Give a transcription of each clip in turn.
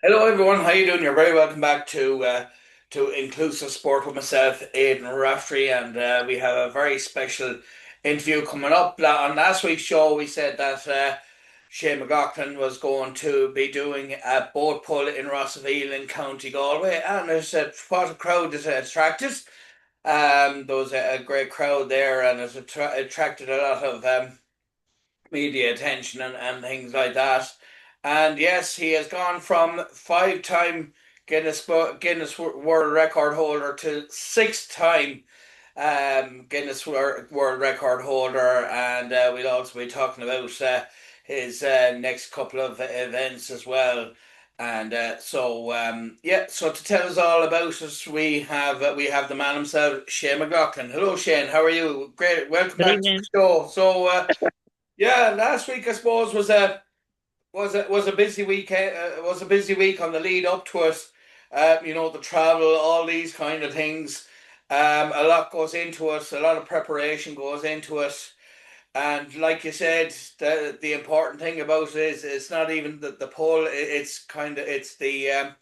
Hello everyone, how you doing? You're very welcome back to Inclusive Sport with myself, Aidan Raftery, and we have a very special interview coming up. On last week's show, we said that Shane McLoughlin was going to be doing a boat pull in Rosaveel in County Galway, and I said what a crowd it attracted. There was a great crowd there, and it attracted a lot of media attention and things like that. And yes, he has gone from five-time Guinness World Record holder to six-time Guinness World Record holder, and we'll also be talking about his next couple of events as well. And yeah, so to tell us all about it, we have the man himself, Shane McLoughlin. Hello, Shane. How are you? Great. Welcome Good back to evening. the show. Yeah, last week I suppose was a busy week. Was a busy week on the lead up to it. The travel, all these kind of things. A lot goes into it. A lot of preparation goes into it. And like you said, the important thing about it is it's not even the pull. It's the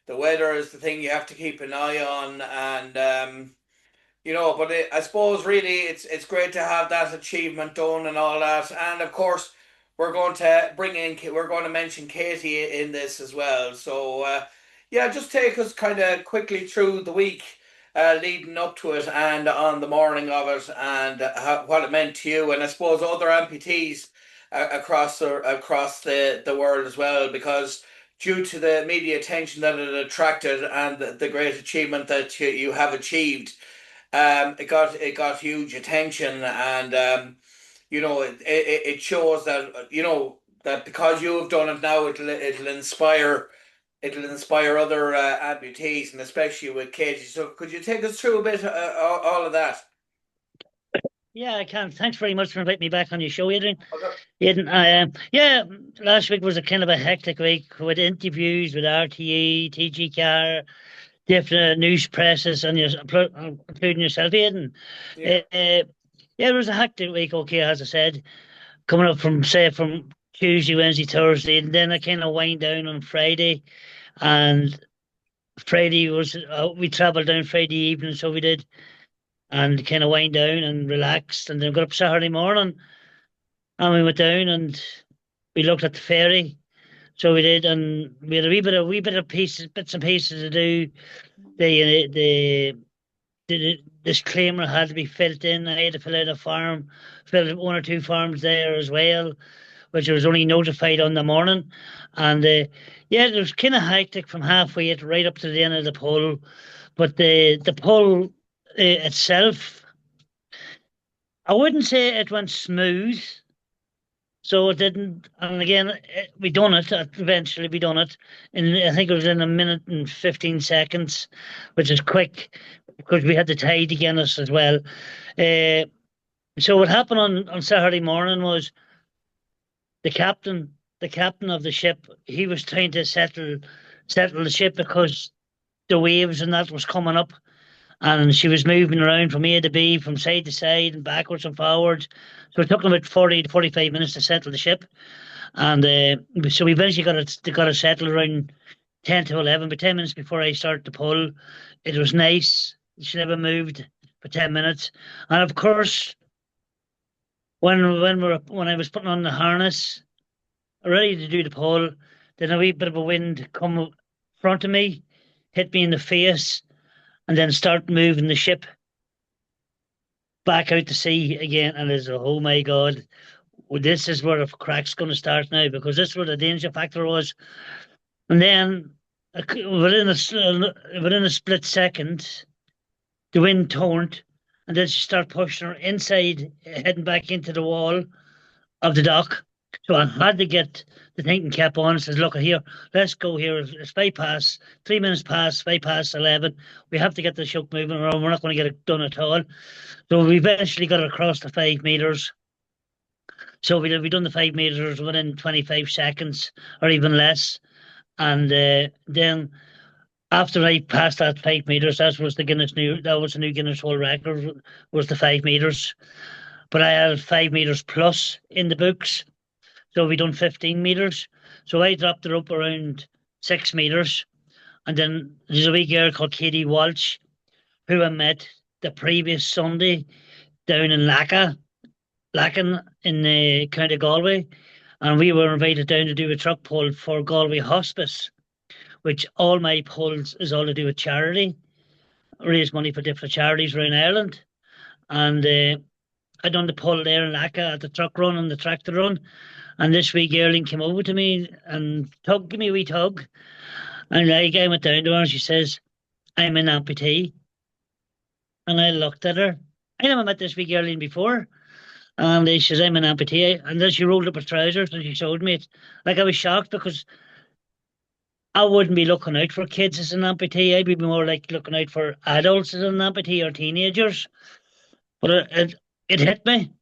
weather is the thing you have to keep an eye on, and but I suppose really it's great to have that achievement done and all that. And of course, we're going to mention Katie in this as well. So yeah, just take us kind of quickly through the week leading up to it and on the morning of it, and what it meant to you, and I suppose other amputees across the world as well, because due to the media attention that it attracted and the great achievement that you have achieved. It got huge attention, and it shows that that because you have done it now, it'll inspire other amputees, and especially with Katie. So could you take us through a bit all of that? Yeah, I can. Thanks very much for inviting me back on your show, Adrian. Okay. Adrian, yeah, last week was a kind of a hectic week with interviews with RTE, TG different news presses, and including yourself, Aidan. Yeah. Yeah, it was a hectic week. Okay, as I said, coming up from Tuesday, Wednesday, Thursday, and then I kind of wind down on Friday, and Friday was we travelled down Friday evening, so we did, and kind of wind down and relaxed, and then got up Saturday morning, and we went down and we looked at the ferry. So we did, and we had a wee bit of bits and pieces to do. The disclaimer had to be filled in. I had to fill out a form, fill out one or two forms there as well, which I was only notified on the morning. And yeah, it was kind of hectic from halfway it right up to the end of the poll. But the poll itself, I wouldn't say it went smooth. So it didn't, and again, we done it. Eventually, we done it, and I think it was in a minute and 15 seconds, which is quick because we had the tide against us as well. Uh, so what happened on Saturday morning was the captain, the captain of the ship, he was trying to settle the ship because the waves and that was coming up, and she was moving around from A to B, from side to side, and backwards and forwards. So it took them about 40 to 45 minutes to settle the ship. And so we eventually got it settled around 10 to 11, but 10 minutes before I started to pull. It was nice. She never moved for 10 minutes. And of course, when I was putting on the harness, ready to do the pull, then a wee bit of a wind come in front of me, hit me in the face, and then start moving the ship back out to sea again. And it's, oh my God, well, this is where the crack's going to start now, because this is where the danger factor was. And then within a split second, the wind turned, and then she started pushing her inside, heading back into the wall of the dock. So I had to get the thinking cap on and says, look here, let's go here. It's 5 past, 3 minutes past, 5 past 11. We have to get the ship moving or we're not going to get it done at all. So we eventually got it across the 5 meters. So we done the 5 meters within 25 seconds or even less. And then after I passed that 5 meters, that was the new Guinness World Record, was the 5 meters. But I had 5 meters plus in the books. So we done 15 meters. So I dropped the rope around 6 meters. And then there's a wee girl called Katie Walsh, who I met the previous Sunday down in Lacken in the County Galway. And we were invited down to do a truck pull for Galway Hospice, which all my pulls is all to do with charity, raise money for different charities around Ireland. And I done the pull there in Lacca at the truck run and the tractor run. And this wee girling came over to me and give me a wee tug. And I went down to her and she says, I'm an amputee. And I looked at her. I never met this wee girling before. And she says, I'm an amputee. And then she rolled up her trousers and she showed me it. Like I was shocked because I wouldn't be looking out for kids as an amputee. I'd be more like looking out for adults as an amputee or teenagers. But it hit me.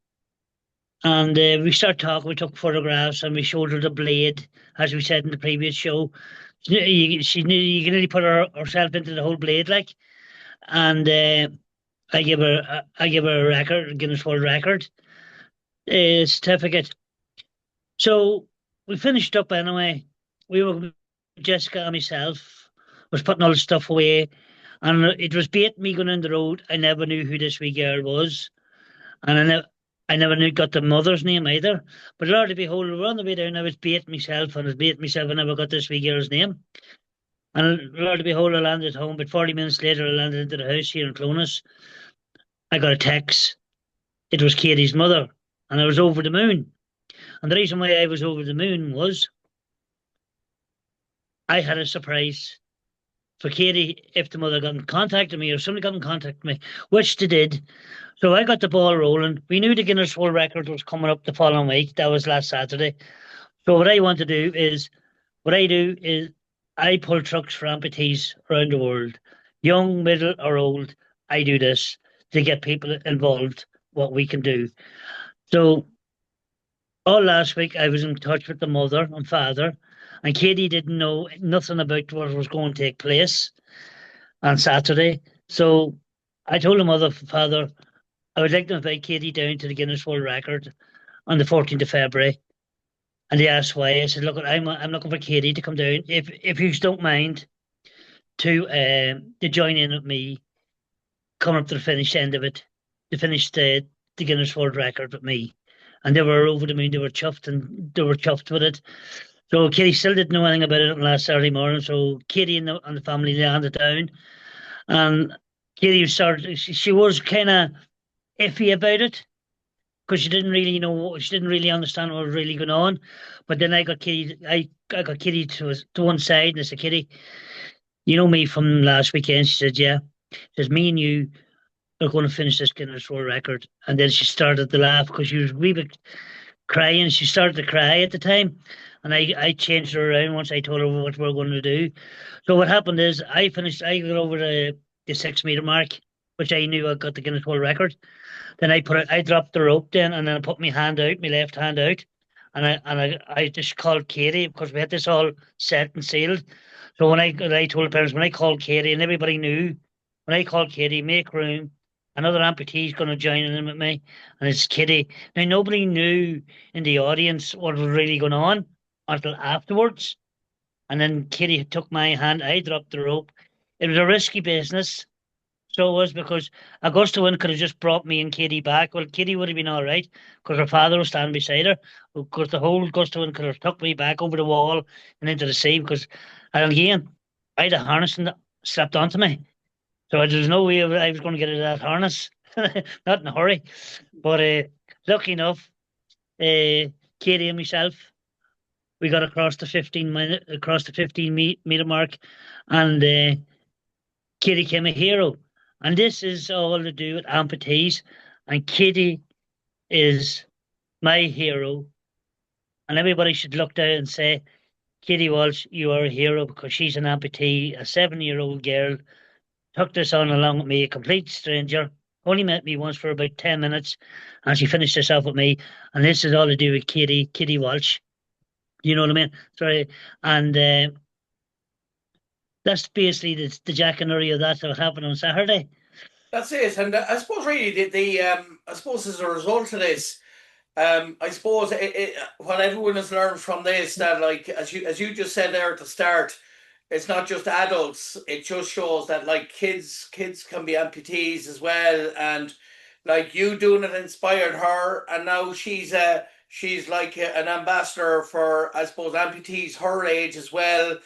And we started talking, we took photographs and we showed her the blade, as we said in the previous show. She knew you can only put herself into the whole blade, like. And I give her a record, Guinness World Record certificate. So we finished up anyway. We were, Jessica and myself, was putting all the stuff away. And it was baiting me going down the road. I never knew who this wee girl was. And I never knew got the mother's name either. But Lord behold, we were on the way down, I was baiting myself and I was baiting myself, I never got this wee girl's name. And Lord behold, I landed home, but 40 minutes later I landed into the house here in Clonus. I got a text. It was Katie's mother, and I was over the moon. And the reason why I was over the moon was I had a surprise for Katie if the mother got in contact with me or somebody got in contact with me, which they did. So I got the ball rolling. We knew the Guinness World Record was coming up the following week. That was last Saturday. So what I want to do is, I pull trucks for amputees around the world, young, middle, or old. I do this to get people involved. What we can do. So all last week I was in touch with the mother and father, and Katie didn't know nothing about what was going to take place on Saturday. So I told the mother and father I would like to invite Katie down to the Guinness World Record on the 14th of February. And they asked why. I said, look, I'm looking for Katie to come down, if you don't mind, to join in with me, coming up to the finish end of it, to finish the Guinness World Record with me. And they were over the moon, they were chuffed with it. So Katie still didn't know anything about it on last Saturday morning. So Katie and the family landed down. And Katie she was kind of iffy about it because she didn't really understand what was really going on. But then I got Katie to one side and I said, Katie, you know me from last weekend? She said, yeah. She says, me and you are going to finish this Guinness World Record. And then she started to laugh because she was a wee bit crying. She started to cry at the time. And I changed her around once I told her what we were going to do. So what happened is I got over the 6 meter mark, which I knew I got the Guinness World Record. Then I dropped the rope then, and then I put my hand out, my left hand out, and I just called Katie because we had this all set and sealed. So when I told the parents, when I called Katie, and everybody knew, when I called Katie, make room, another amputee is going to join in with me, and it's Katie. Now nobody knew in the audience what was really going on until afterwards, and then Katie took my hand, I dropped the rope. It was a risky business. So it was because Augusta Wynn could have just brought me and Katie back. Well, Katie would have been all right because her father was standing beside her. Of course, the whole Augusta Wynn could have took me back over the wall and into the sea because, and again, I had a harness and strapped onto me. So there was no way I was going to get out of that harness. Not in a hurry. But lucky enough, Katie and myself, we got across the 15-meter mark, and Katie came a hero. And this is all to do with amputees. And Katie is my hero. And everybody should look down and say, Katie Walsh, you are a hero because she's an amputee, a 7-year-old girl, took this on along with me, a complete stranger, only met me once for about 10 minutes, and she finished this off with me. And this is all to do with Katie Walsh. You know what I mean? Sorry. And that's basically the Jack and Uri of that happened on Saturday. That's it, and I suppose really I suppose as a result of this, I suppose what everyone has learned from this that like as you just said there at the start, it's not just adults. It just shows that like kids can be amputees as well, and like you doing it inspired her, and now she's like an ambassador for, I suppose, amputees her age as well.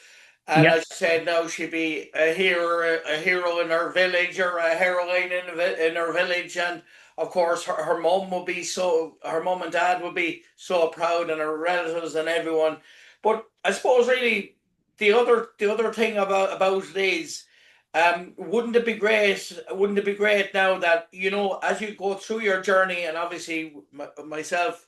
And Yeah. as you said, now she'd be a hero in her village, or a heroine in her village. And of course, her mum would be so, her mum and dad would be so proud, and her relatives and everyone. But I suppose really the other thing about it is, wouldn't it be great? Wouldn't it be great now that, as you go through your journey, and obviously myself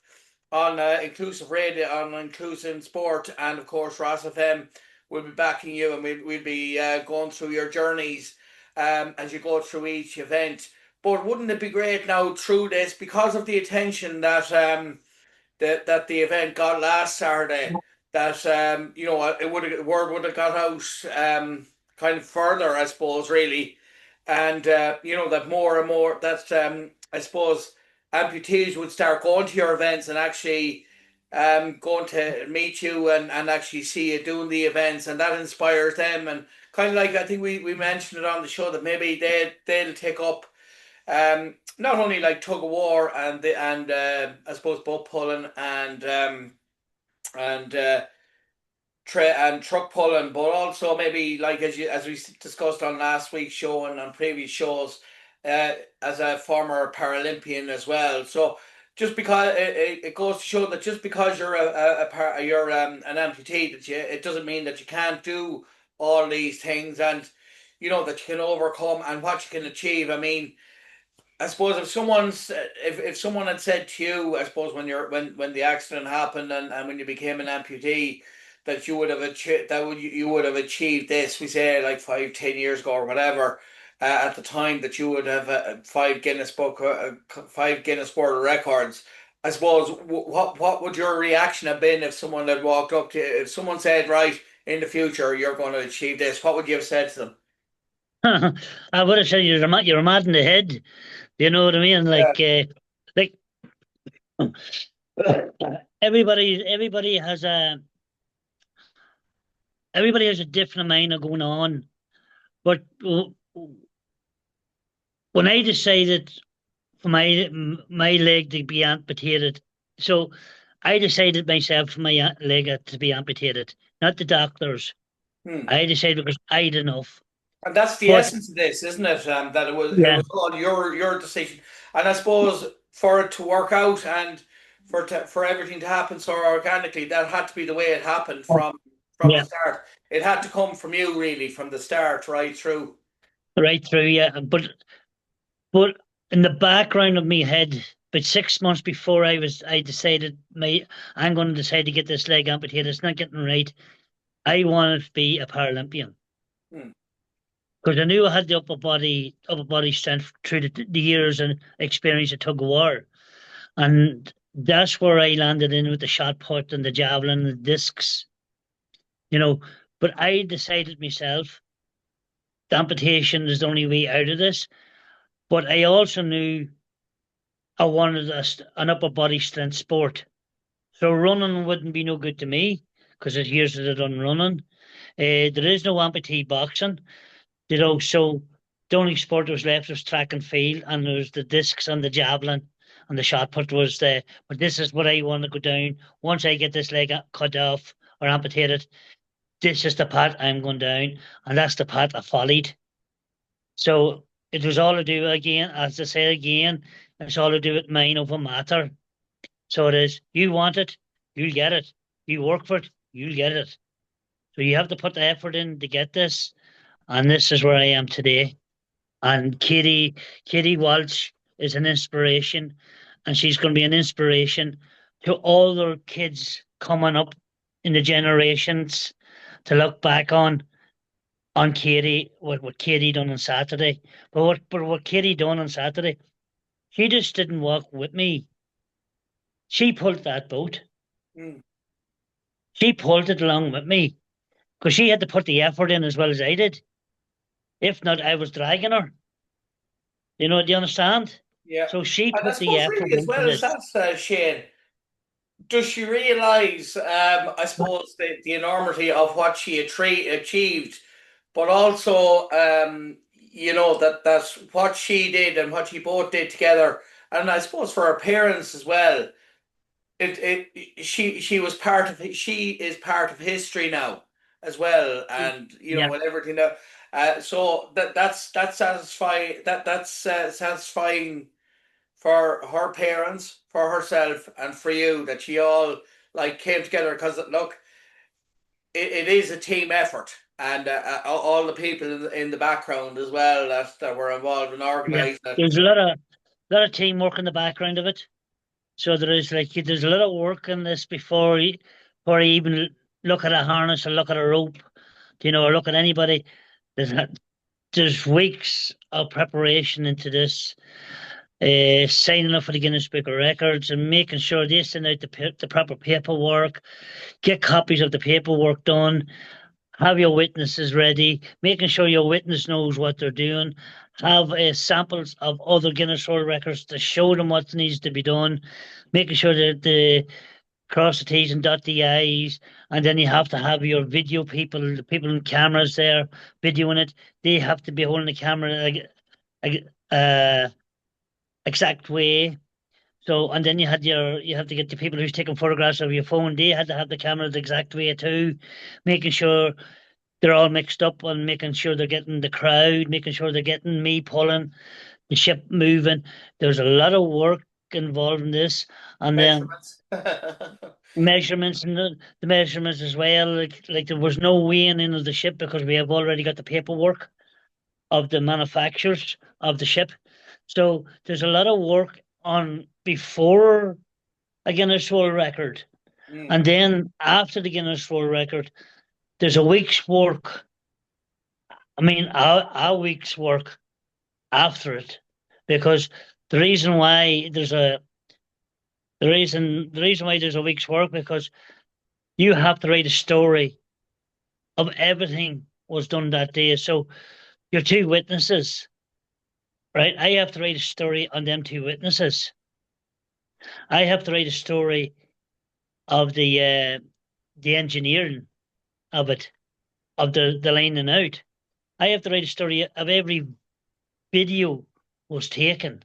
on inclusive radio, on inclusive sport, and of course Ross FM will be backing you, and we'll be going through your journeys as you go through each event. But wouldn't it be great now through this, because of the attention that the event got last Saturday, that it would have word would have got out kind of further, I suppose, really, and that more and more that I suppose amputees would start going to your events, and actually going to meet you, and actually see you doing the events, and that inspires them. And kind of like, I think we mentioned it on the show, that maybe they'll take up not only like tug of war and I suppose boat pulling and and truck pulling, but also maybe like, as we discussed on last week's show and on previous shows, as a former Paralympian as well. So just because it goes to show that just because you're you're an amputee, that it doesn't mean that you can't do all these things, and that you can overcome and what you can achieve. I mean, I suppose if someone had said to you, I suppose when the accident happened, and when you became an amputee, that you would have achieved, you would have achieved this, we say like 5, 10 years ago or whatever, at the time, that you would have five Guinness World Records. I suppose, what would your reaction have been if someone had walked up to you, if someone said, right, in the future you're going to achieve this? What would you have said to them? I would have said you're mad in the head. You know what I mean? Yeah. Like everybody has a different amount of going on. But when I decided for my leg to be amputated, so I decided myself for my leg to be amputated, not the doctors. Hmm. I decided because I had enough. And that's the But essence of this, isn't it? That it yeah, was all your decision. And I suppose for it to work out, and for everything to happen so organically, that had to be the way it happened from the yeah, start. It had to come from you, really, from the start right through. right through, yeah. But in the background of me head, but 6 months before I decided I'm going to decide to get this leg amputated. It's not getting right. I wanted to be a Paralympian Hmm. because I knew I had the upper body strength through the years and experience of tug of war, and that's where I landed in with the shot put and the javelin and the discs, you know. But I decided myself the amputation is the only way out of this. But I also knew I wanted an upper body strength sport. So running wouldn't be no good to me because it's years that I've done running. There is no amputee boxing, so the only sport that was left was track and field, and there was the discs and the javelin and the shot put was there. But this is what I want to go down. Once I get this leg cut off or amputated, this is the path I'm going down, and that's the path I followed. So it was all to do again, as I say again, it's all to do with mind over matter. So it is, you want it, you'll get it. You work for it, you'll get it. So you have to put the effort in to get this. And this is where I am today. And Katie Walsh is an inspiration. And she's going to be an inspiration to all the kids coming up in the generations to look back on Katie, what Katie done on Saturday. But what Katie done on Saturday, she just didn't walk with me. She pulled that boat. Hmm. She pulled it along with me because she had to put the effort in as well as I did. If not, I was dragging her. Do you understand? Yeah. So she And I put the suppose effort really as into well as this. that, Shane. does she realise, I suppose, the enormity of what she achieved, but also, that what she did and what she both did together, and I suppose for her parents as well. She was part of she is part of history now as well, and Yeah, with everything that. So that's satisfying. That's satisfying for her parents, for herself, and for you that she all like came together because look, it is a team effort, and all the people in the background as well that were involved in yeah. organising it. There's a lot of teamwork in the background of it. So there's a lot of work in this before you even look at a harness or look at a rope, or look at anybody. There's there's weeks of preparation into this, signing up for the Guinness Book of Records and making sure they send out the proper paperwork, get copies of the paperwork done, have your witnesses ready, making sure your witness knows what they're doing, have samples of other Guinness World Records to show them what needs to be done, making sure that the cross the T's and dot the I's, and then you have to have your video people, the people in cameras there videoing it. They have to be holding the camera exact way. So, and then you have to get the people who's taking photographs of your phone. They had to have the camera the exact way too, making sure they're all mixed up and making sure they're getting the crowd, making sure they're getting me pulling the ship moving. There's a lot of work involved in this, and then Measurements. measurements and the measurements as well. Like there was no weighing in of the ship because we have already got the paperwork of the manufacturers of the ship. So there's a lot of work on before a Guinness World Record. Mm. And then after the Guinness World Record, there's a week's work. I mean, a week's work after it. Because the reason why there's a the reason why there's a week's work because you have to write a story of everything was done that day. So your two witnesses, right? I have to write a story on them two witnesses. I have to write a story of the engineering of it, of the lining out. I have to write a story of every video was taken,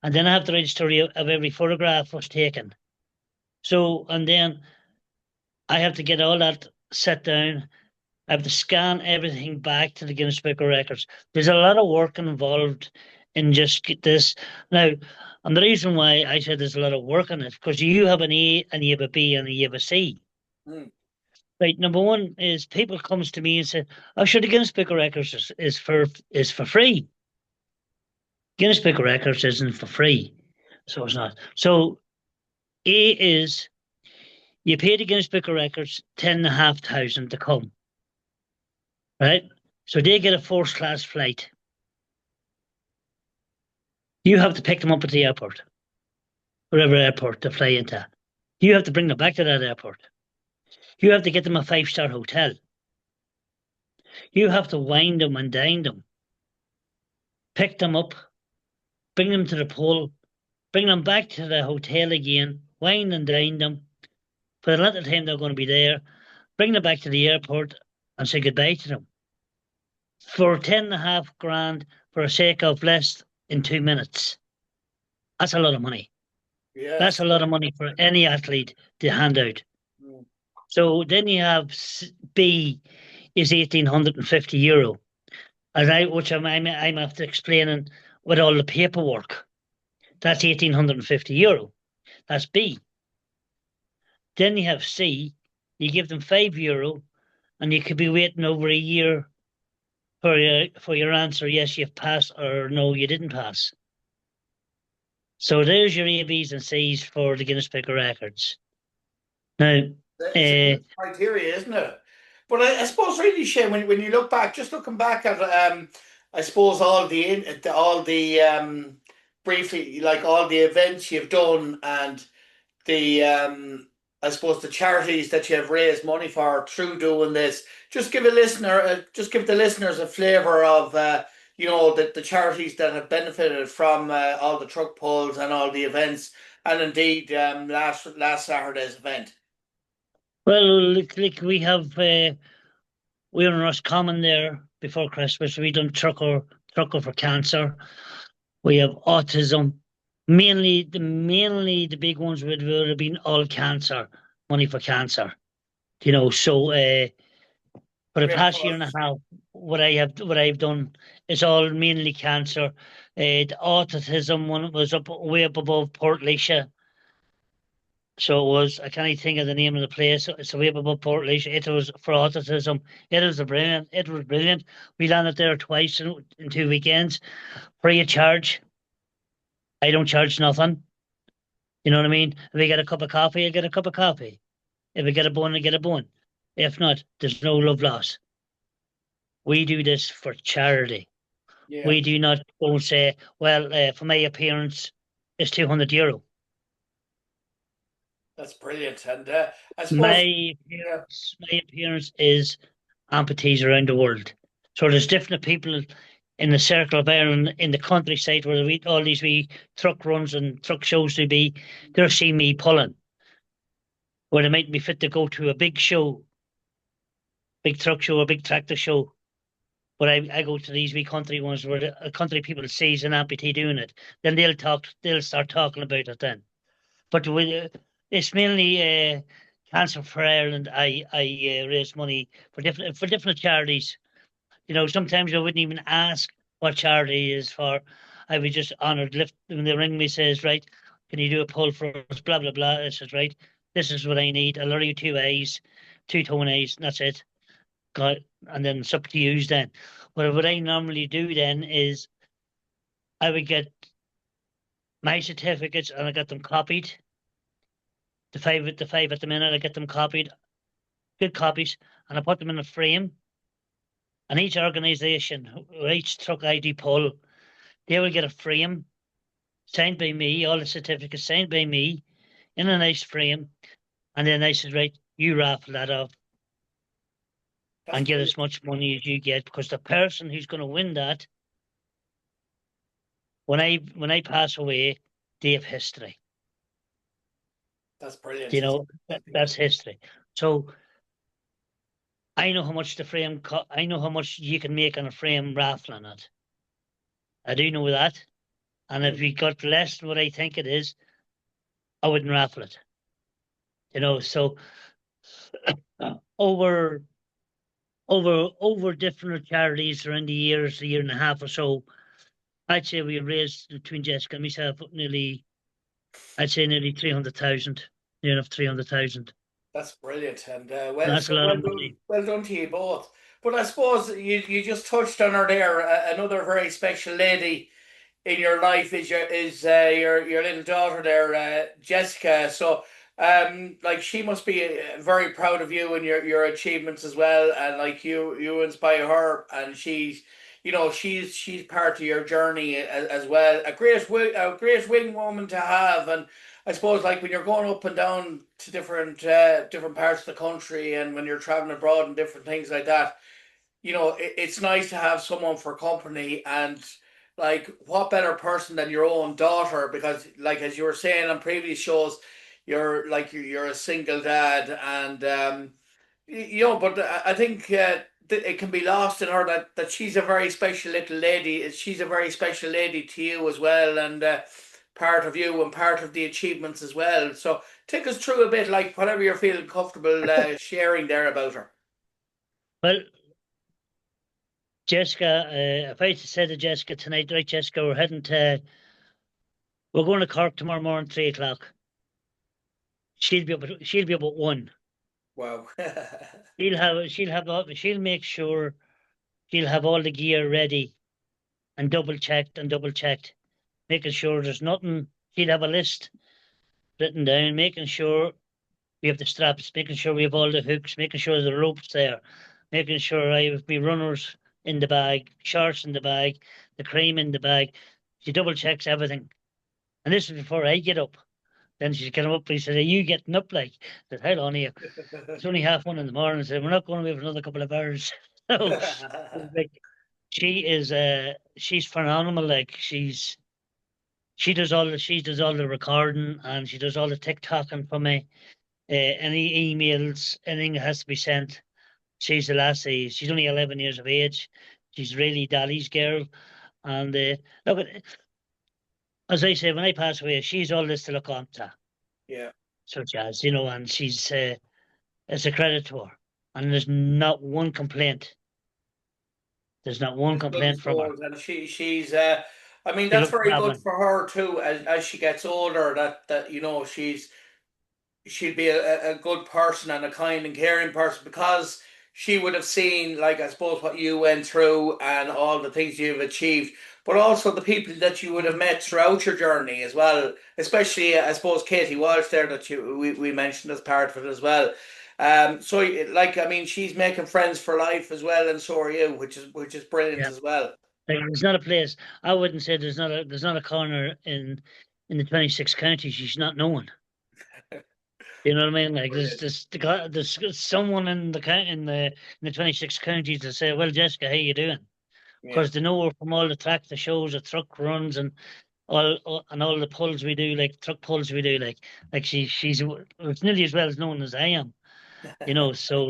and then I have to write a story of every photograph was taken. So, and then I have to get all that set down. I have to scan everything back to the Guinness Book of Records. There's a lot of work involved in just get this. Now, and the reason why I said there's a lot of work on it, because you have an A and you have a B and you have a C. Mm. Right. Number one is people comes to me and say, "Oh, sure, the Guinness Book of Records is for free. Guinness Book of Records isn't for free, so it's not." So A is you pay the Guinness Book of Records 10,500 to come, right? So they get a first class flight. You have to pick them up at the airport, whatever airport to fly into. You have to bring them back to that airport. You have to get them a five-star hotel. You have to wine them and dine them, pick them up, bring them to the pool, bring them back to the hotel again, wine and dine them for the length of time they're going to be there, bring them back to the airport and say goodbye to them. For 10.5 grand for a sake of less in 2 minutes. That's a lot of money. That's Yes. a lot of money for any athlete to hand out. Mm. So then you have B is €1,850, which I'm after explaining with all the paperwork. That's €1,850. That's B. Then you have C. You give them €5, and you could be waiting over a year for your answer. Yes, you've passed, or no, you didn't pass. So there's your A, B's, and C's for the Guinness Book of Records. Now, It's a uh, good criteria, isn't it? But I suppose really, Shane, when you look back, just looking back at I suppose all the briefly like all the events you've done and the I suppose the charities that you have raised money for through doing this. Just give the listeners a flavour of the charities that have benefited from all the truck pulls and all the events, and indeed last Saturday's event. Well, like we were in Roscommon there before Christmas. We done trucker for cancer. We have autism. Mainly the big ones would have been all cancer, money for cancer. So for the Great past year and a cause. half, what I've done is all mainly cancer. The autism one was up way up above Port So it was, I can't even think of the name of the place. It's way up above Port It was for autism. It was brilliant. We landed there twice in 2 weekends, free of charge. I don't charge nothing. You know what I mean? If we get a cup of coffee, I get a cup of coffee. If we get a bun, I get a bun. If not, there's no love lost. We do this for charity. Yeah, We do not go and say, well, for my appearance, it's €200. that's brilliant. And I suppose, My yeah, my appearance is amputees around the world. So there's different people in the circle of Ireland in the countryside where all these wee truck runs and truck shows to be. They're seeing me pulling, where they might be fit to go to a big show, big truck show, a big tractor show. But I go to these wee country ones where the country people sees an amputee doing it. Then they'll start talking about it then. But it's mainly Cancer for Ireland. I raise money for different charities. Sometimes I wouldn't even ask what charity is for. I would just honoured lift when they ring me says, right, can you do a poll for us? Blah blah blah. I says, right, this is what I need. I'll order you two A's, two tone A's, and that's it. Got and then it's up to you then. But what I normally do then is I would get my certificates and I get them copied. The five at the minute, I get them copied, good copies, and I put them in a frame. And each organisation, each truck ID poll, they will get a frame signed by me, all the certificates signed by me in a nice frame. And then I said, right, you raffle that off that's and get brilliant. as much money as you get because the person who's going to win that, when I pass away, they have history. That's brilliant. You It's know, that's history. So I know how much I know how much you can make on a frame raffling it. I do know that. And if mm, we got less than what I think it is, I wouldn't raffle it. So over over different charities around the years, a year and a half or so, I'd say we raised between Jessica and myself I'd say nearly 300,000, near enough 300,000. that's brilliant. And That's a lot of money. well done to you both. But I suppose you just touched on her there. Another very special lady in your life is your little daughter there, Jessica. So like she must be very proud of you and your achievements as well, and like you inspire her, and she's part of your journey as well. A great wing woman to have, and I suppose like when you're going up and down to different parts of the country, and when you're traveling abroad and different things like that, it's nice to have someone for company. And like what better person than your own daughter, because like as you were saying on previous shows, you're a single dad. And but I think it can be lost in her that she's a very special little lady. She's a very special lady to you as well, and part of you and part of the achievements as well. So take us through a bit, like whatever you're feeling comfortable sharing there about her. Well, Jessica, if I said to Jessica tonight, right, Jessica, we're going to Cork tomorrow morning, 3 o'clock. She'll be up at 1. Wow. She'll make sure she'll have all the gear ready and double checked, making sure there's nothing. She'll have a list written down, making sure we have the straps, making sure we have all the hooks, making sure the ropes there, making sure I have my runners in the bag, shorts in the bag, the cream in the bag. She double checks everything. And this is before I get up. Then she's getting up and she said, are you getting up like? I said, hold on here. It's only 1:30 in the morning. I said, we're not going away for another couple of hours. So like, she's phenomenal. Like she does all the recording, and she does all the TikToking for me. Any emails, anything that has to be sent. She's the lassie. She's only 11 years of age. She's really Daddy's girl. And look, as I say, when I pass away, she's all this to look on to, Yeah. such as, you know, and she's, it's a credit to her. And there's not one complaint. There's not one It's good as complaint from her. gold, and she's I mean, She that's looks very good traveling. for her too, as she gets older, that she'd be a good person and a kind and caring person, because she would have seen, like, I suppose, what you went through and all the things you've achieved, but also the people that you would have met throughout your journey as well. Especially, I suppose, Katie Walsh there, that we mentioned as part of it as well. So, like, I mean, she's making friends for life as well, and so are you, which is brilliant Yeah. as well. Like, there's not a place, I wouldn't say there's not a corner in the 26 counties she's not known. You know what I mean? Like Brilliant. there's someone in the 26 counties that say, "Well, Jessica, how you doing?" Yeah. Because they know her from all the tractor shows, the truck runs, and all the pulls we do, like truck pulls we do. Like she's it's nearly as well as known as I am. You know. So,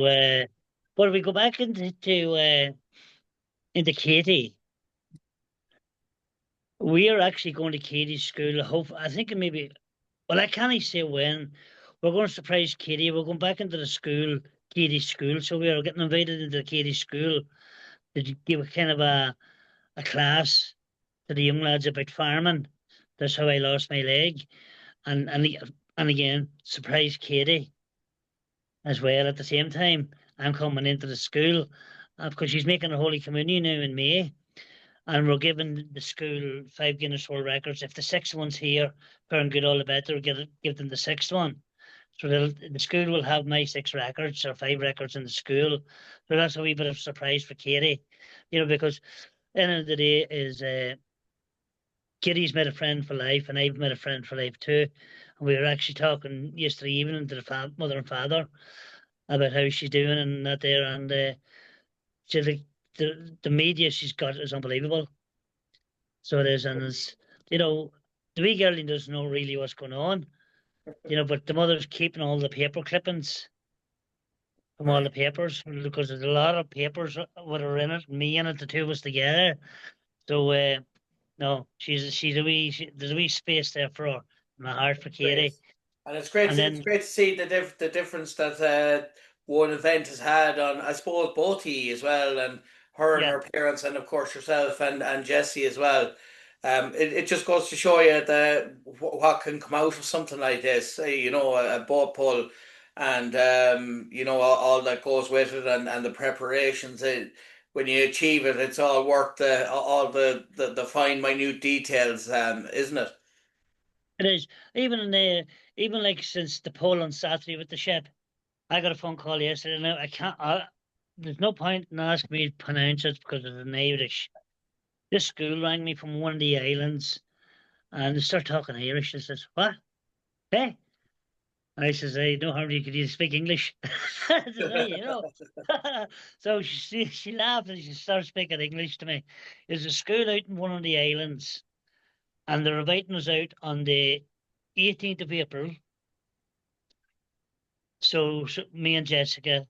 but we go back into Katie. We are actually going to Katie's school. Hope I think it maybe. Well, I can't say when. We're going to surprise Katie. We're going back into the school, Katie's school. So we are getting invited into Katie's school to give a kind of a class to the young lads about farming. That's how I lost my leg. And again, surprise Katie as well at the same time. I'm coming into the school because she's making a Holy Communion now in May. And we're giving the school 5 Guinness World Records. If the sixth one's here, fair and good, all the better. Give them the sixth one. So the school will have my 6 records or 5 records in the school. So that's a wee bit of surprise for Katie, you know, because the end of the day is Katie's met a friend for life, and I've met a friend for life too. And we were actually talking yesterday evening to the mother and father about how she's doing and that there, and she's like the media she's got is unbelievable. So it is, and it's, you know, the wee girlie doesn't know really what's going on, you know, but the mother's keeping all the paper clippings from all Right. the papers because there's a lot of papers that are in it, me in it, the two of us together. So no, there's a wee space there for her, in my heart for Great. Katie. And And it's then great to see the difference that one event has had on, I suppose, both of you as well, and her and yeah, her parents, and of course yourself and Jesse as well. It just goes to show you what can come out of something like this. You know, a boat pull, and you know, all that goes with it, and the preparations. When you achieve it, it's all worth all the fine minute details, isn't it? it is. Even in the even like since the poll on Saturday with the ship, I got a phone call yesterday. Now I can't. There's no point in asking me to pronounce it because it's in Irish. This school rang me from one of the islands and they start talking Irish. I says, "What? Hey?" I says, "Hey, no harm. You could you speak English?" I says, "Hey, you know." So she laughed and she started speaking English to me. There's a school out in one of the islands, and they're inviting us out on the 18th of April. So me and Jessica,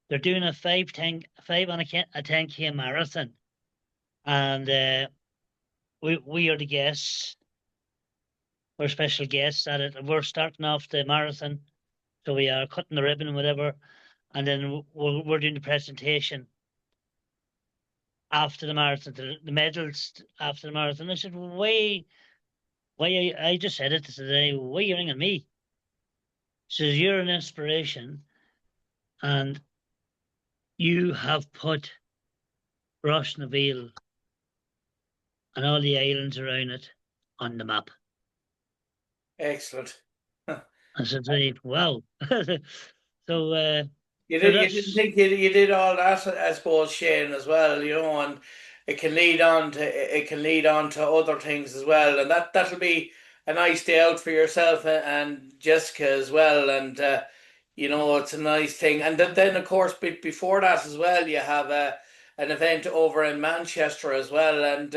they're doing a 5 and a 10K marathon, and we are the guests. We're special guests at it. We're starting off the marathon, so we are cutting the ribbon and whatever, and then we're doing the presentation after the marathon, the medals after the marathon. I said, why? I just said it today. Why are you ringing me? She says, "You're an inspiration, and you have put Rosaveel and all the islands around it on the map." Excellent. I said, "Hey, wow." So, You didn't that's think you did all that, I suppose, Shane, as well, you know, and it can lead on to other things as well, and that'll be a nice day out for yourself and Jessica as well, and you know, it's a nice thing. And then of course, before that as well, you have an event over in Manchester as well, and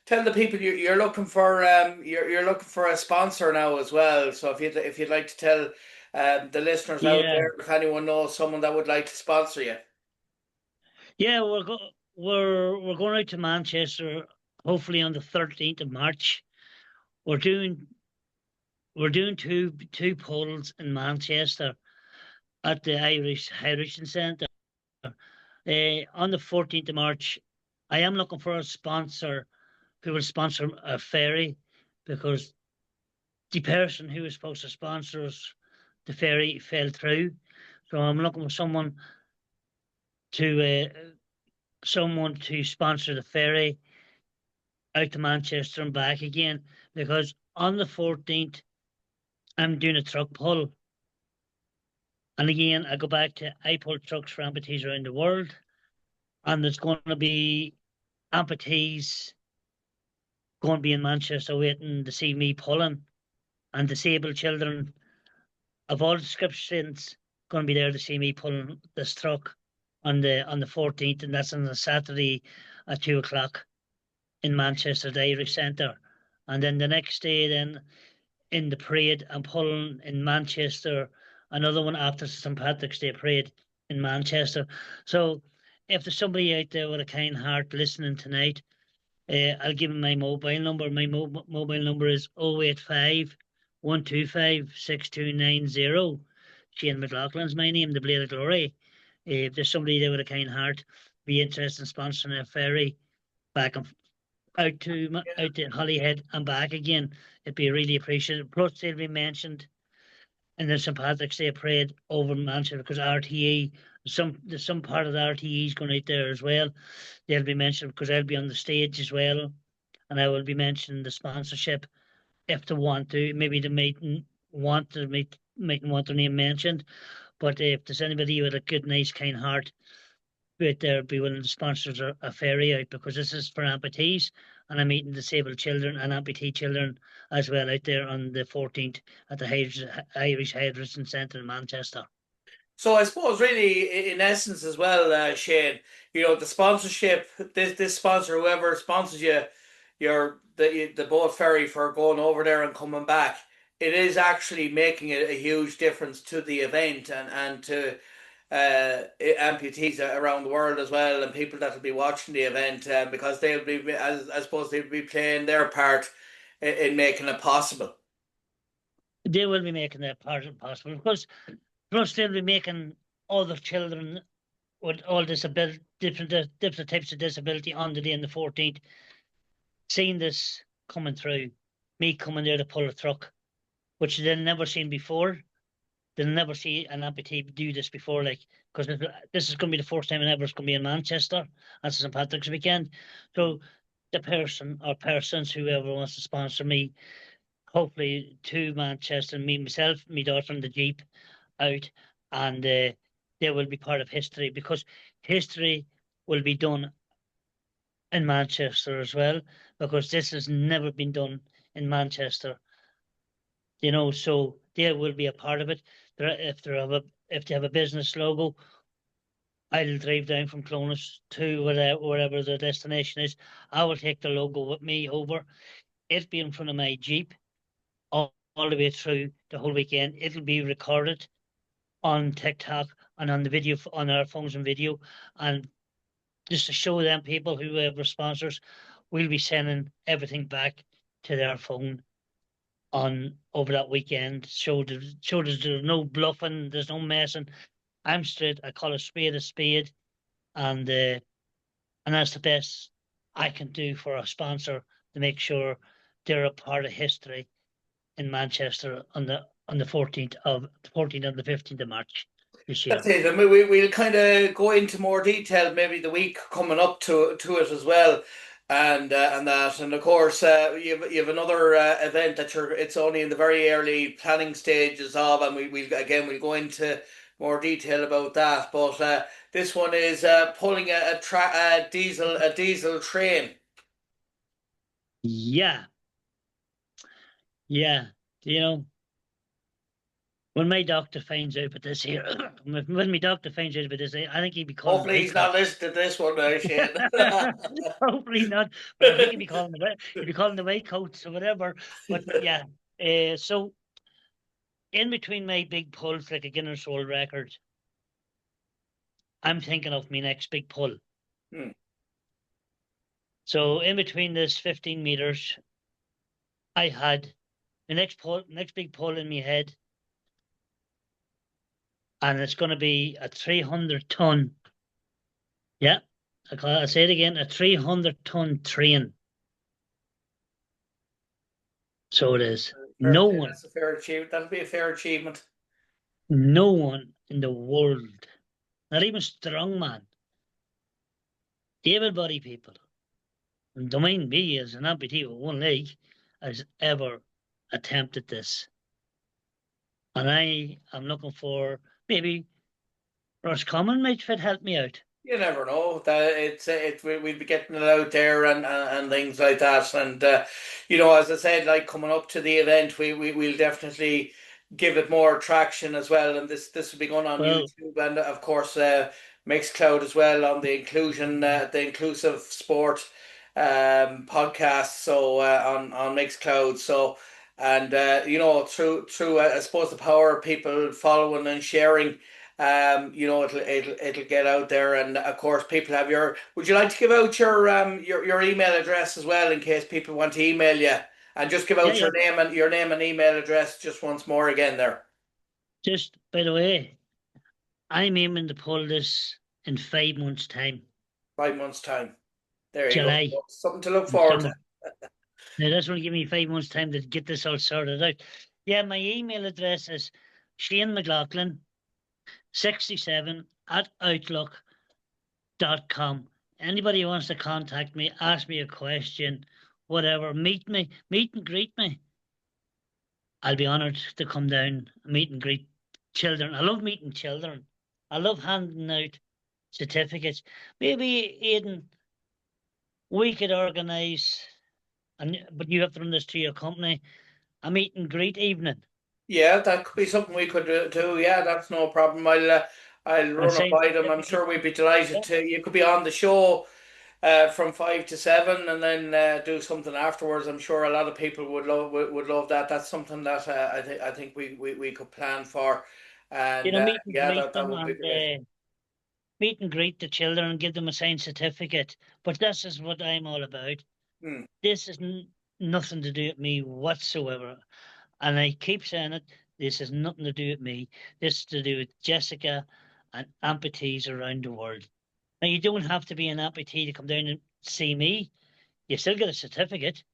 tell the people you're looking for you're looking for a sponsor now as well. So if you'd like to tell the listeners out Yeah, there if anyone knows someone that would like to sponsor you. yeah, we're going out to Manchester, hopefully on the 13th of March. We're doing we're doing two polls in Manchester at the Irish Heritage Centre. On the 14th of March, I am looking for a sponsor who will sponsor a ferry, because the person who was supposed to sponsor us, the ferry, fell through. So I'm looking for to someone to sponsor the ferry out to Manchester and back again, because on the 14th I'm doing a truck pull. And again, I go back to I pull trucks for amputees around the world, and there's going to be amputees going to be in Manchester waiting to see me pulling, and disabled children of all descriptions going to be there to see me pulling this truck on the 14th, and that's on a Saturday at 2 o'clock in Manchester, the Irish Centre. And then the next day, then in the parade, I'm pulling in Manchester, another one after St. Patrick's Day parade in Manchester. So if there's somebody out there with a kind heart listening tonight, I'll give him my mobile number. My mobile number is 085 125 6290. Shane McLaughlin's my name, the Blade of Glory. If there's somebody there with a kind heart, be interested in sponsoring a ferry back and out to Holyhead and back again, it'd be really appreciated. Plus, they'll be mentioned in the St. Patrick's Day parade over in Manchester, because RTE, there's some part of the RTE is going out there as well. They'll be mentioned because I'll be on the stage as well, and I will be mentioning the sponsorship if they want to. Maybe they mightn't want their name mentioned, but if there's anybody with a good, nice, kind heart out there be willing to sponsor a ferry out, because this is for amputees, and I'm meeting disabled children and amputee children as well out there on the 14th at the Irish Hairdressing Centre in Manchester. So I suppose really in essence as well, Shane, the sponsorship, this sponsor, whoever sponsors you, the boat ferry for going over there and coming back, it is actually making a huge difference to the event and to amputees around the world as well, and people that will be watching the event, because they'll be, as I suppose they'll be playing their part in making it possible. They will be making that part possible, because plus they'll be making other children with all disability, different types of disability on the day on the 14th, seeing this coming through, me coming there to pull a truck, which they've never seen before. They'll never see an amputee do this before, like, because this is going to be the first time ever it's going to be in Manchester. That's St. Patrick's weekend. So the person or persons, whoever wants to sponsor me, hopefully to Manchester, me, myself, my daughter and the Jeep out, and they will be part of history, because history will be done in Manchester as well, because this has never been done in Manchester. So they will be a part of it. If they have a business logo, I'll drive down from Clonus to wherever the destination is. I will take the logo with me over. It'll be in front of my Jeep all the way through the whole weekend. It'll be recorded on TikTok and on the video on our phones and video, and just to show them people who have sponsors, we'll be sending everything back to their phone on over that weekend. Show there's no bluffing, there's no messing. I'm straight. I call a spade, and that's the best I can do for a sponsor, to make sure they're a part of history in Manchester on the 14th and the 15th of March this year. That's it. And we'll kind of go into more detail maybe the week coming up to it as well, and that, and of course you have another event that it's only in the very early planning stages of, and we'll go into more detail about that. But this one is pulling a diesel train. Yeah, yeah. You know, When my doctor finds out about this here, when my doctor finds out about this, I think he'd be calling the Hopefully white he's not coats. listening to this one now, Shane. Hopefully not, but I think he'd be calling the white coats or whatever. But yeah, so in between my big pulls, like a Guinness World Record, I'm thinking of my next big pull. Hmm. So in between this 15 meters, I had the next big pull in my head, and it's going to be a 300-ton. Yeah, I say it again, a 300-ton train. So it is. No one, That's a fair achievement. That'll be a fair achievement. no one in the world, not even strongman, able-bodied people, and don't mind me as an amputee with one leg, has ever attempted this. And I am looking for maybe Roscommon might fit help me out. You never know that we'll be getting it out there and things like that. And as I said, like coming up to the event, we'll definitely give it more traction as well. And this will be going on Well, YouTube and of course Mixcloud as well on the inclusive sport podcast. So on Mixcloud. So and through I suppose the power of people following and sharing. It'll get out there, and of course, people have your. Would you like to give out your email address as well in case people want to email you, and just give yeah, out yeah. your name and email address just once more again there. Just by the way, I'm aiming to pull this in 5 months' time, 5 months time. There you go. July Something to look in forward to. summer. Now that's going to give me 5 months' time to get this all sorted out. Yeah, my email address is Shane McLoughlin 67 at outlook.com. Anybody who wants to contact me, ask me a question, whatever, meet and greet me. I'll be honoured to come down and meet and greet children. I love meeting children. I love handing out certificates. Maybe, Aidan, we could organise, but you have to run this to your company, a meet and greet evening. Yeah, that could be something we could do. Yeah, that's no problem. I'll And run it sign by them. I'm sure certificates. we'd be delighted Yeah, to. You could be on the show from 5 to 7, and then do something afterwards. I'm sure a lot of people would love that. That's something that I think we could plan for, and meet and yeah, greet that them would be and great. meet and greet the children and give them a signed certificate. But this is what I'm all about. Hmm. This is nothing to do with me whatsoever. And I keep saying it. This has nothing to do with me. This is to do with Jessica and amputees around the world. Now, you don't have to be an amputee to come down and see me. You still get a certificate.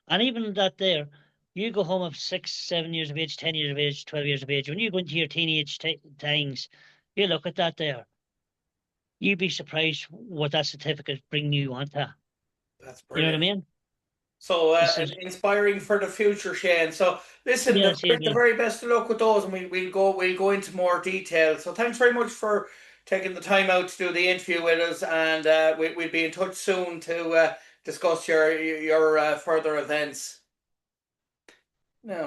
And even that there, you go home of 6, 7 years of age, 10 years of age, 12 years of age. When you go into your teenage times, you look at that there. You'd be surprised what that certificate bring you on to. That's You know what I brilliant. mean? So This is inspiring for the future, Shane. So listen, yes, yes, the yes. very best of luck with those, and we'll go into more detail. So thanks very much for taking the time out to do the interview with us, and we'll be in touch soon to discuss your further events.